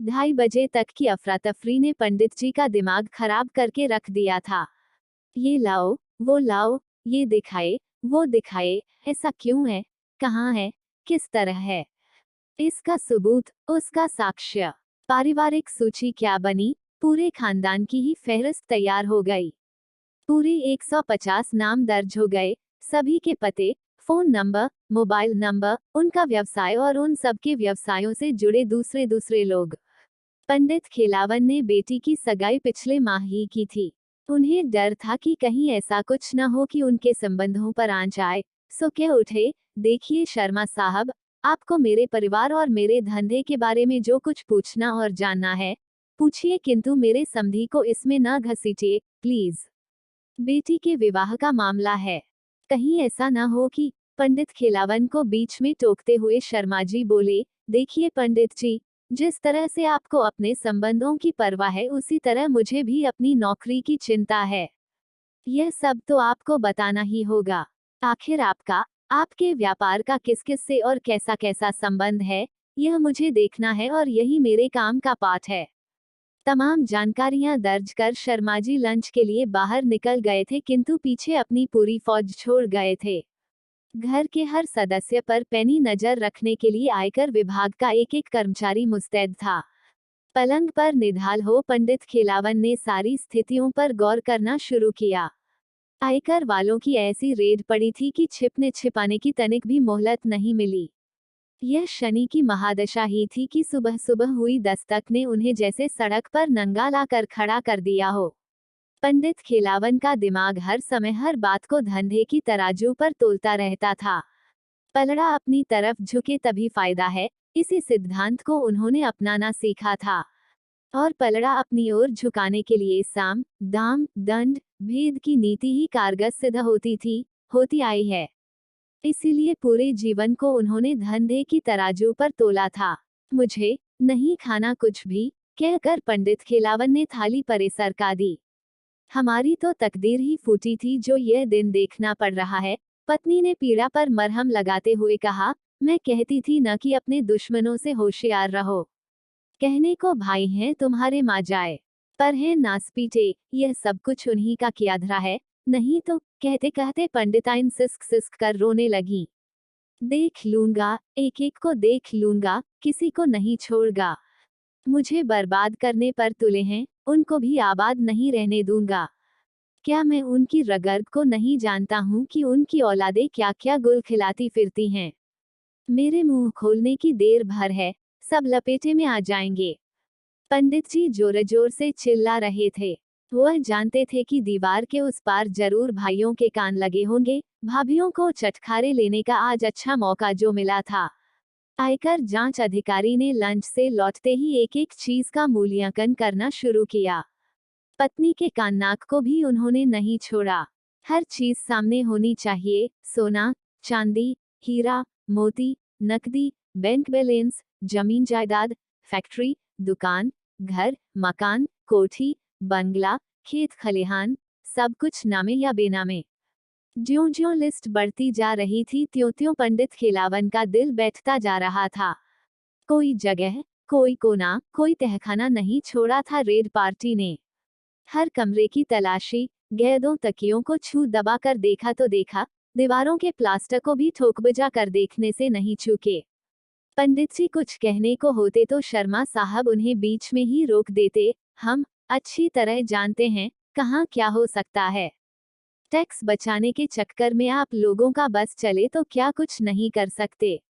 2:30 बजे तक की अफरा तफरी ने पंडित जी का दिमाग खराब करके रख दिया था। ये लाओ, वो लाओ, ये दिखाए, वो दिखाए, ऐसा क्यों है, कहाँ है, किस तरह है, इसका सबूत, उसका साक्ष्य। पारिवारिक सूची क्या बनी, पूरे खानदान की ही फहरिस्त तैयार हो गई। पूरे 150 नाम दर्ज हो गए, सभी के पते, फोन नंबर, मोबाइल नंबर, उनका व्यवसाय और उन सबके व्यवसायों से जुड़े दूसरे दूसरे लोग। पंडित खेलावन ने बेटी की सगाई पिछले माह ही की थी। उन्हें डर था कि कहीं ऐसा कुछ न हो कि उनके संबंधों पर आंच आए, सो कह उठे, देखिए शर्मा साहब, आपको मेरे परिवार और मेरे धंधे के बारे में जो कुछ पूछना और जानना है, पूछिए, किंतु मेरे समधी को इसमें न घसीटिए, प्लीज। बेटी के विवाह का मामला है। कहीं ऐसा न हो कि, पंडित खेलावन को बीच में टोकते हुए शर्मा जी बोले, देखिए पंडित जी, जिस तरह से आपको अपने संबंधों की परवाह है उसी तरह मुझे भी अपनी नौकरी की चिंता है। यह सब तो आपको बताना ही होगा। आखिर आपका, आपके व्यापार का किस किस से और कैसा कैसा संबंध है, यह मुझे देखना है और यही मेरे काम का पाठ है। तमाम जानकारियां दर्ज कर शर्मा जी लंच के लिए बाहर निकल गए थे, किंतु पीछे अपनी पूरी फौज छोड़ गए थे। घर के हर सदस्य पर पैनी नजर रखने के लिए आयकर विभाग का एक एक कर्मचारी मुस्तैद था। पलंग पर निढाल हो पंडित खेलावन ने सारी स्थितियों पर गौर करना शुरू किया। आयकर वालों की ऐसी रेड पड़ी थी कि छिपने छिपाने की तनिक भी मोहलत नहीं मिली। यह शनि की महादशा ही थी कि सुबह सुबह हुई दस्तक ने उन्हें जैसे सड़क पर नंगा लाकर खड़ा कर दिया हो। पंडित खेलावन का दिमाग हर समय हर बात को धंधे की तराजू पर तोलता रहता था। पलड़ा अपनी तरफ झुके तभी फायदा है, इसी सिद्धांत को उन्होंने अपनाना सीखा था। और पलड़ा अपनी ओर झुकाने के लिए साम, दाम, दंड, भेद की नीति ही कारगर सिद्ध होती थी, होती आई है। इसीलिए पूरे जीवन को उन्होंने धंधे की तराजू पर तोला था। मुझे नहीं खाना कुछ भी, कहकर पंडित खेलावन ने थाली परे सरका दी। हमारी तो तकदीर ही फूटी थी जो यह दिन देखना पड़ रहा है, पत्नी ने पीड़ा पर मरहम लगाते हुए कहा, मैं कहती थी न कि अपने दुश्मनों से होशियार रहो। कहने को भाई हैं तुम्हारे माँ जाए, पर हैं नासपीटे, यह सब कुछ उन्हीं का किया धरा है, नहीं तो, कहते कहते पंडिताइन सिसक सिसक कर रोने लगी। देख लूंगा, एक एक को देख लूंगा, किसी को नहीं छोड़गा। मुझे बर्बाद करने पर तुले हैं, उनको भी आबाद नहीं रहने दूंगा। क्या मैं उनकी रगर्द को नहीं जानता हूँ कि उनकी औलादें क्या क्या गुल खिलाती फिरती हैं। मेरे मुंह खोलने की देर भर है, सब लपेटे में आ जाएंगे। पंडित जी जोर जोर से चिल्ला रहे थे। वह जानते थे कि दीवार के उस पार जरूर भाइयों के कान लगे होंगे, भाभियों को चटखारे लेने का आज अच्छा मौका जो मिला था। आयकर जांच अधिकारी ने लंच से लौटते ही एक एक चीज का मूल्यांकन करना शुरू किया। पत्नी के कान नाक को भी उन्होंने नहीं छोड़ा। हर चीज सामने होनी चाहिए, सोना, चांदी, हीरा, मोती, नकदी, बैंक बैलेंस, जमीन जायदाद, फैक्ट्री, दुकान, घर, मकान, कोठी, बंगला, खेत खलिहान, सब कुछ नामे या बेनामे। ज्यों ज्यों लिस्ट बढ़ती जा रही थी त्यों त्यों पंडित खेलावन का दिल बैठता जा रहा था। कोई जगह, कोई कोना, कोई तहखाना नहीं छोड़ा था रेड पार्टी ने। हर कमरे की तलाशी, गैदों तकियों को छू दबा कर देखा तो देखा, दीवारों के प्लास्टर को भी ठोक बजा कर देखने से नहीं चूके। पंडित जी कुछ कहने को होते तो शर्मा साहब उन्हें बीच में ही रोक देते, हम अच्छी तरह जानते हैं, कहाँ क्या हो सकता है। टैक्स बचाने के चक्कर में आप लोगों का बस चले तो क्या कुछ नहीं कर सकते।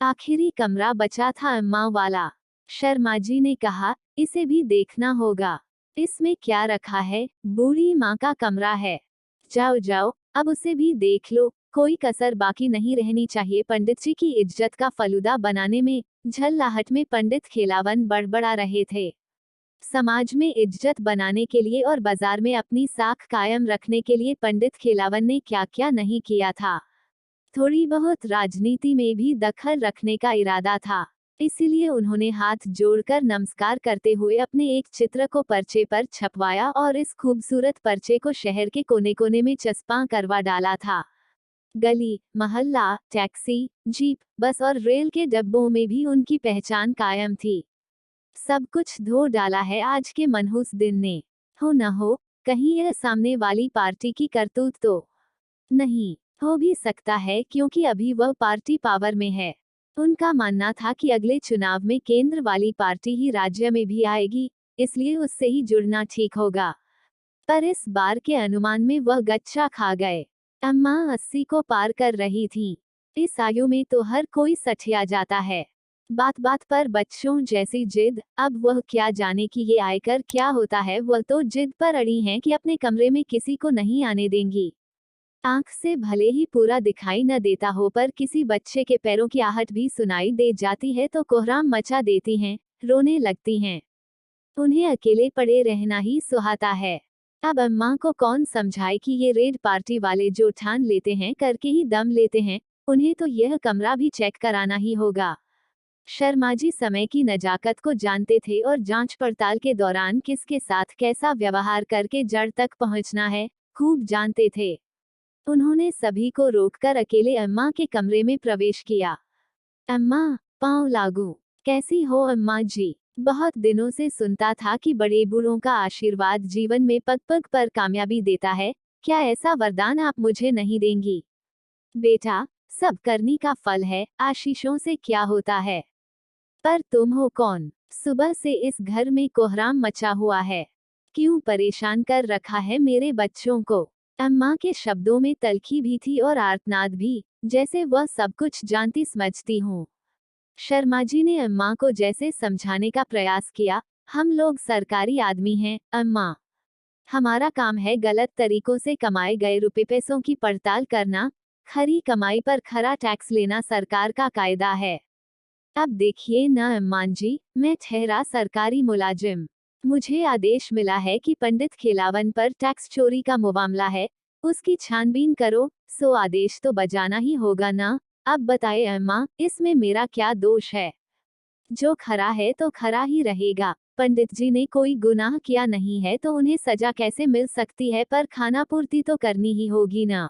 आखिरी कमरा बचा था अम्मा वाला। शर्मा जी ने कहा, इसे भी देखना होगा। इसमें क्या रखा है, बूढ़ी माँ का कमरा है। जाओ जाओ, अब उसे भी देख लो, कोई कसर बाकी नहीं रहनी चाहिए। पंडित जी की इज्जत का फलूदा बनाने में, झल्लाहट में पंडित खेलावन बड़बड़ा रहे थे। समाज में इज्जत बनाने के लिए और बाजार में अपनी साख कायम रखने के लिए पंडित खेलावन ने क्या क्या नहीं किया था। थोड़ी बहुत राजनीति में भी दखल रखने का इरादा था। इसीलिए उन्होंने हाथ जोड़कर नमस्कार करते हुए अपने एक चित्र को पर्चे पर छपवाया और इस खूबसूरत पर्चे को शहर के कोने कोने में चस्पा करवा डाला था। गली, मोहल्ला, टैक्सी, जीप, बस और रेल के डब्बों में भी उनकी पहचान कायम थी। सब कुछ धो डाला है आज के मनहूस दिन ने। हो न हो, कहीं यह सामने वाली पार्टी की करतूत तो नहीं। हो भी सकता है क्योंकि अभी वह पार्टी पावर में है। उनका मानना था कि अगले चुनाव में केंद्र वाली पार्टी ही राज्य में भी आएगी, इसलिए उससे ही जुड़ना ठीक होगा। पर इस बार के अनुमान में वह गच्चा खा गए। अम्मा 80 को पार कर रही थीं। इस आयु में तो हर कोई सठिया जाता है। बात बात पर बच्चों जैसी जिद। अब वह क्या जाने कि ये आयकर क्या होता है। वह तो जिद पर अड़ी हैं कि अपने कमरे में किसी को नहीं आने देंगी। आंख से भले ही पूरा दिखाई न देता हो, पर किसी बच्चे के पैरों की आहट भी सुनाई दे जाती है तो कोहराम मचा देती हैं, रोने लगती हैं। उन्हें अकेले पड़े रहना ही सुहाता है। अब अम्मा को कौन समझाए कि ये रेड पार्टी वाले जो ठान लेते हैं करके ही दम लेते हैं, उन्हें तो यह कमरा भी चेक कराना ही होगा। शर्मा जी समय की नजाकत को जानते थे और जांच पड़ताल के दौरान किसके साथ कैसा व्यवहार करके जड़ तक पहुंचना है, खूब जानते थे। उन्होंने सभी को रोककर अकेले अम्मा के कमरे में प्रवेश किया। अम्मा, पाँव लागू। कैसी हो अम्मा जी? बहुत दिनों से सुनता था कि बड़े बूढ़ों का आशीर्वाद जीवन में पग पग पर कामयाबी देता है, क्या ऐसा वरदान आप मुझे नहीं देंगी? बेटा, सब करनी का फल है, आशीषों से क्या होता है। पर तुम हो कौन? सुबह से इस घर में कोहराम मचा हुआ है। क्यों परेशान कर रखा है मेरे बच्चों को? अम्मा के शब्दों में तल्खी भी थी और आर्तनाद भी, जैसे वह सब कुछ जानती समझती हूँ। शर्मा जी ने अम्मा को जैसे समझाने का प्रयास किया, हम लोग सरकारी आदमी हैं, अम्मा। हमारा काम है गलत तरीकों से कमाए गए रुपए पैसों की पड़ताल करना, खरी कमाई पर खरा टैक्स लेना सरकार का कायदा है। अब देखिए न अम्मान जी, मैं ठहरा सरकारी मुलाजिम। मुझे आदेश मिला है कि पंडित खिलावन पर टैक्स चोरी का मुमामला है, उसकी छानबीन करो, सो आदेश तो बजाना ही होगा ना। अब बताए अम्मा, इसमें मेरा क्या दोष है? जो खरा है तो खरा ही रहेगा। पंडित जी ने कोई गुनाह किया नहीं है तो उन्हें सजा कैसे मिल सकती है, पर खाना पूर्ति तो करनी ही होगी ना।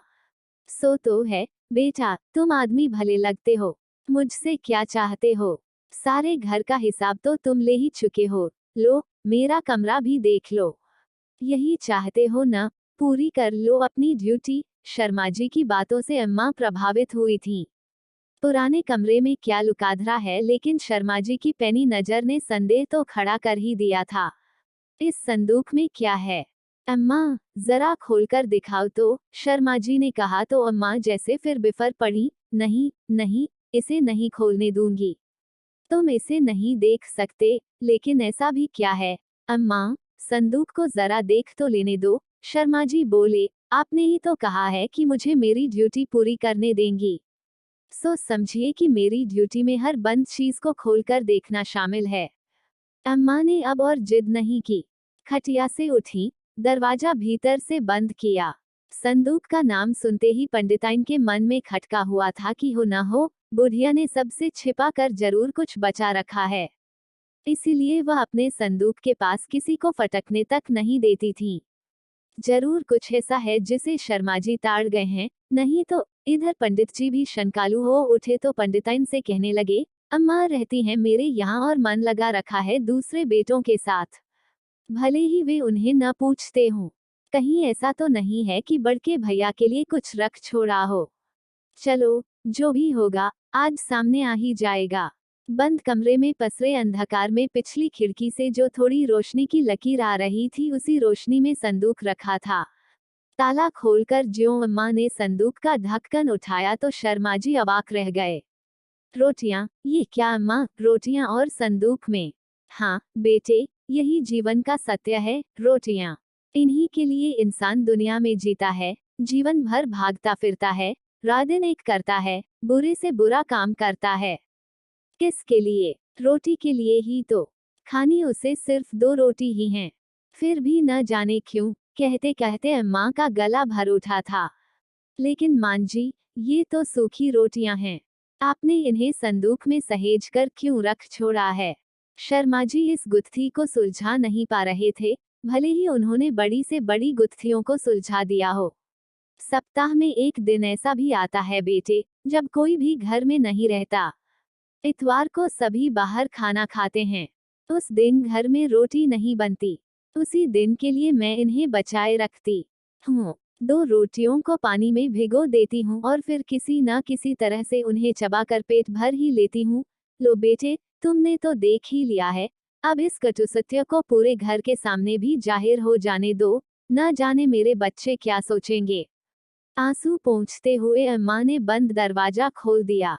सो तो है। बेटा, तुम आदमी भले लगते हो, मुझसे क्या चाहते हो? सारे घर का हिसाब तो तुम ले ही चुके हो, लो, मेरा कमरा भी देख लो। यही चाहते हो ना, पूरी कर लो अपनी ड्यूटी। शर्मा जी की बातों से अम्मा प्रभावित हुई थीं। पुराने कमरे में क्या लुकाधरा है, लेकिन शर्मा जी की पैनी नजर ने संदेह तो खड़ा कर ही दिया था। इस संदूक में क्या है? अम्मा, जरा खोलकर दिखाओ तो, शर्मा जी ने कहा तो अम्मा जैसे फिर बिफर पड़ी। नहीं नहीं, इसे नहीं खोलने दूंगी। तुम इसे नहीं देख सकते, लेकिन ऐसा भी क्या है? अम्मा, संदूक को जरा देख तो लेने दो। शर्मा जी बोले, आपने ही तो कहा है कि मुझे मेरी ड्यूटी पूरी करने देंगी। सो समझिए कि मेरी ड्यूटी में हर बंद चीज को खोलकर देखना शामिल है। अम्मा ने अब और जिद नहीं की। खटिया से उठी, दरवाजा भीतर से बंद किया। संदूक का नाम सुनते ही पंडिताइन के मन में खटका हुआ था कि हो न हो, बुढ़िया ने सबसे छिपा कर जरूर कुछ बचा रखा है। इसीलिए वह अपने संदूक के पास किसी को फटकने तक नहीं देती थी। जरूर कुछ ऐसा है जिसे शर्मा जी ताड़ गए हैं, नहीं तो। इधर पंडित जी भी शंकालु हो उठे तो पंडिताइन से कहने लगे, अम्मा रहती हैं मेरे यहाँ और मन लगा रखा है दूसरे बेटों के साथ। भले ही वे उन्हें न पूछते हों। कहीं ऐसा तो नहीं है कि बड़के भैया के लिए कुछ रख छोड़ा हो। चलो, जो भी होगा, आज सामने आ ही जाएगा। बंद कमरे में पसरे अंधकार में पिछली खिड़की से जो थोड़ी रोशनी की लकीर आ रही थी, उसी रोशनी में संदूक रखा था। ताला खोलकर ज्यों अम्मा ने संदूक का ढक्कन उठाया तो शर्मा जी अवाक रह गए। रोटियां? ये क्या अम्मा, रोटियां और संदूक में? हाँ बेटे, यही जीवन का सत्य है, रोटियां। इन्हीं के लिए इंसान दुनिया में जीता है, जीवन भर भागता फिरता है, रात दिन एक करता है, बुरे से बुरा काम करता है। किसके लिए? रोटी के लिए ही तो। खानी उसे सिर्फ 2 रोटी ही हैं। फिर भी न जाने क्यों, कहते कहते अम्मा का गला भर उठा था। लेकिन मान जी, ये तो सूखी रोटियां हैं। आपने इन्हें संदूक में सहेज कर क्यों रख छोड़ा है? शर्मा जी इस गुत्थी को सुलझा नहीं पा रहे थे, भले ही उन्होंने बड़ी से बड़ी गुत्थियों को सुलझा दिया हो। सप्ताह में एक दिन ऐसा भी आता है बेटे, जब कोई भी घर में नहीं रहता। इतवार को सभी बाहर खाना खाते हैं। उस दिन घर में रोटी नहीं बनती। उसी दिन के लिए मैं इन्हें बचाए रखती हूँ। 2 रोटियों को पानी में भिगो देती हूँ और फिर किसी न किसी तरह से उन्हें चबाकर पेट भर ही लेती हूँ। लो बेटे, तुमने तो देख ही लिया है, अब इस कटु सत्य को पूरे घर के सामने भी जाहिर हो जाने दो, न जाने मेरे बच्चे क्या सोचेंगे। आंसू पोंछते हुए अम्मा ने बंद दरवाजा खोल दिया।